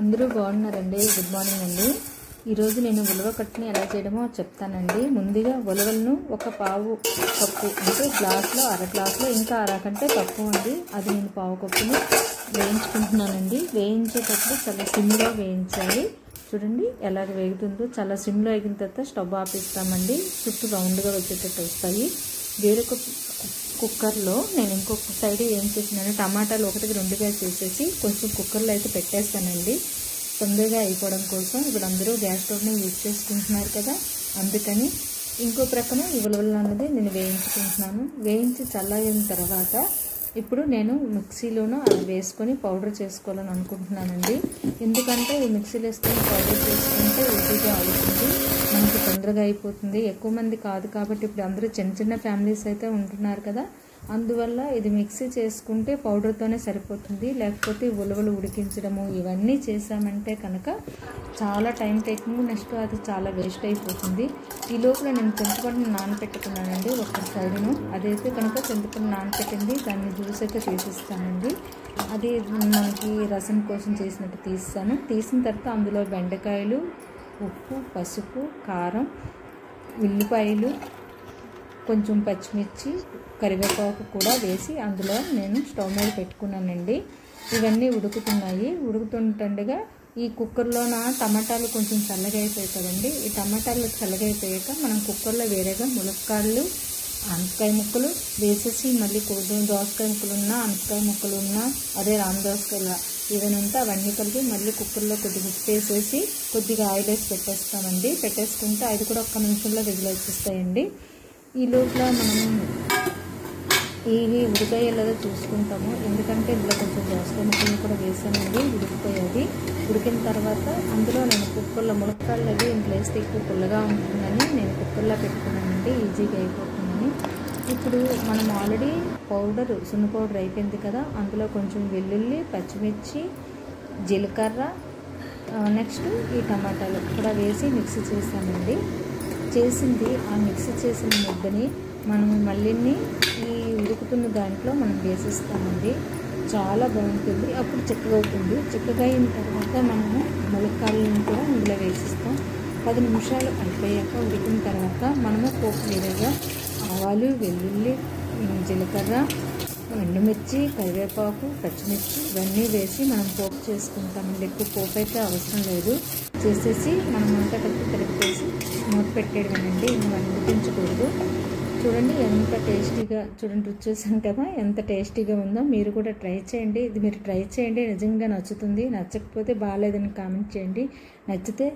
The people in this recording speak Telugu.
అందరూ బాగున్నారండి. గుడ్ మార్నింగ్ అండి. ఈరోజు నేను ఉలవ కట్టుని ఎలా చేయడమో చెప్తానండి. ముందుగా ఉలవలను ఒక పావు కప్పు అంటే గ్లాస్లో అర గ్లాస్లో ఇంకా అరకంటే తక్కువ ఉంది, అది నేను పావు కప్పుని వేయించుకుంటున్నానండి. వేయించేటప్పుడు చాలా సిమ్లో వేయించాలి. చూడండి ఎలాగ వేగుతుందో. చాలా సిమ్లో వేగిన తర్వాత స్టవ్ ఆపేస్తామండి. చుట్టూ రౌండ్గా వచ్చేటట్టు వస్తాయి. వేరొక కుక్కర్లో నేను ఇంకొక సైడ్ ఏం చేసినాను, టమాటాలు 1-2గా చేసేసి కొంచెం కుక్కర్లో అయితే పెట్టేస్తానండి, తొందరగా అయిపోవడం కోసం. ఇప్పుడు అందరూ గ్యాస్ స్టవ్ని యూజ్ చేసుకుంటున్నారు కదా, అందుకని ఇంకో ప్రక్కన ఈ ఉలవలు అన్నది నేను వేయించుకుంటున్నాను. వేయించి చల్లారిన తర్వాత ఇప్పుడు నేను మిక్సీలోనూ అది వేసుకొని పౌడర్ చేసుకోవాలని అనుకుంటున్నానండి. ఎందుకంటే ఈ మిక్సీలో వేసుకొని పౌడర్ చేసుకుంటే ఈజీగా అవుతుంది, మనకి తొందరగా అయిపోతుంది. ఎక్కువ మంది కాదు కాబట్టి ఇప్పుడు అందరూ చిన్న చిన్న ఫ్యామిలీస్ అయితే ఉంటున్నారు కదా, అందువల్ల ఇది మిక్సీ చేసుకుంటే పౌడర్తోనే సరిపోతుంది. లేకపోతే ఉలవలు ఉడికించడము ఇవన్నీ చేసామంటే కనుక చాలా టైం టేకింగ్, నెక్స్ట్ అది చాలా వేస్ట్ అయిపోతుంది. ఈ లోపల నేను చింతపండుని నానపెట్టుకున్నానండి ఒక సైడును. అదైతే కనుక చింతపండు నానపెట్టింది, దాన్ని జ్యూస్ అయితే తీసిస్తానండి. అది మనకి రసం కోసం చేసినట్టు తీస్తాను. తీసిన తర్వాత అందులో బెండకాయలు, ఉప్పు, పసుపు, కారం, ఉల్లిపాయలు, కొంచెం పచ్చిమిర్చి, కరివేపాకు కూడా వేసి అందులో నేను స్టవ్ మీద పెట్టుకున్నానండి. ఇవన్నీ ఉడుకుతున్నాయి. ఉడుకుతుండగా ఈ కుక్కర్లోన టమాటాలు కొంచెం చల్లగా అయిపోయాయి కదండి. ఈ టమాటాలు చల్లగా అయిపోయాక మనం కుక్కర్లో వేరేగా ములక్కాడలు, అనపకాయ ముక్కలు వేసేసి మళ్ళీ దోసకాయ ముక్కలు ఉన్నా, అనపకాయ ముక్కలు ఉన్నా, అదే రామ్ దోసకాయల ఏదైనా ఉంటే అవన్నీ కలిపి మళ్ళీ కుక్కర్లో కొద్దిగా ఉప్పు వేసేసి కొద్దిగా ఆయిల్ వేసి పెట్టేస్తామండి. పెట్టేసుకుంటే అది కూడా 1 నిమిషంలో విజిలేసేస్తాయండి. ఈ లోపల మనం ఇవి ఉడికాయలాగా చూసుకుంటాము, ఎందుకంటే ఇందులో కొంచెం దోసకాయ ముక్కలు కూడా వేసానండి. ఉడికిపోయేది. ఉడికిన తర్వాత అందులో నేను కుక్కర్లో ములక్కాడలు అవి ఇంట్లో వేస్తే ఎక్కువ పుల్లగా ఉంటుందని నేను కుక్కర్లో పెట్టుకున్నానండి, ఈజీగా అయిపోతుందని. ఇప్పుడు మనం ఆల్రెడీ పౌడర్, సున్న పౌడర్ అయిపోయింది కదా, అందులో కొంచెం వెల్లుల్లి, పచ్చిమిర్చి, జీలకర్ర, నెక్స్ట్ ఈ టమాటాలు కూడా వేసి మిక్సీ చేసామండి. చేసింది ఆ మిక్సీ చేసిన ముద్దని మనం మళ్ళీ ఈ ఉడుకుతున్న దాంట్లో మనం వేసేస్తామండి. చాలా బాగుంటుంది. అప్పుడు చిక్కగా అవుతుంది. చిక్కగా అయిన తర్వాత మనము ములక్కాడలను కూడా ఇందులో వేసిస్తాం. 10 నిమిషాలు అయిపోయాక ఉడికిన తర్వాత మనము పోపు వేరేగా ఆవాలు, వెల్లుల్లి, జీలకర్ర, ఎండుమిర్చి, కరివేపాకు, పచ్చిమిర్చి ఇవన్నీ వేసి మనం పోపు చేసుకుంటామండి. ఎక్కువ పోపు అయితే అవసరం లేదు. చేసేసి మనం అంతా కలిపేసి మూత పెట్టేయడమేనండి. ఇవన్నీ ఉడికించకూడదు. చూడండి ఎంత టేస్టీగా, చూడండి రుచి చూసాం కదా ఎంత టేస్టీగా ఉందో. మీరు కూడా ట్రై చేయండి. ఇది మీరు ట్రై చేయండి, నిజంగా నచ్చుతుంది. నచ్చకపోతే బాగాలేదని కామెంట్ చేయండి. నచ్చితే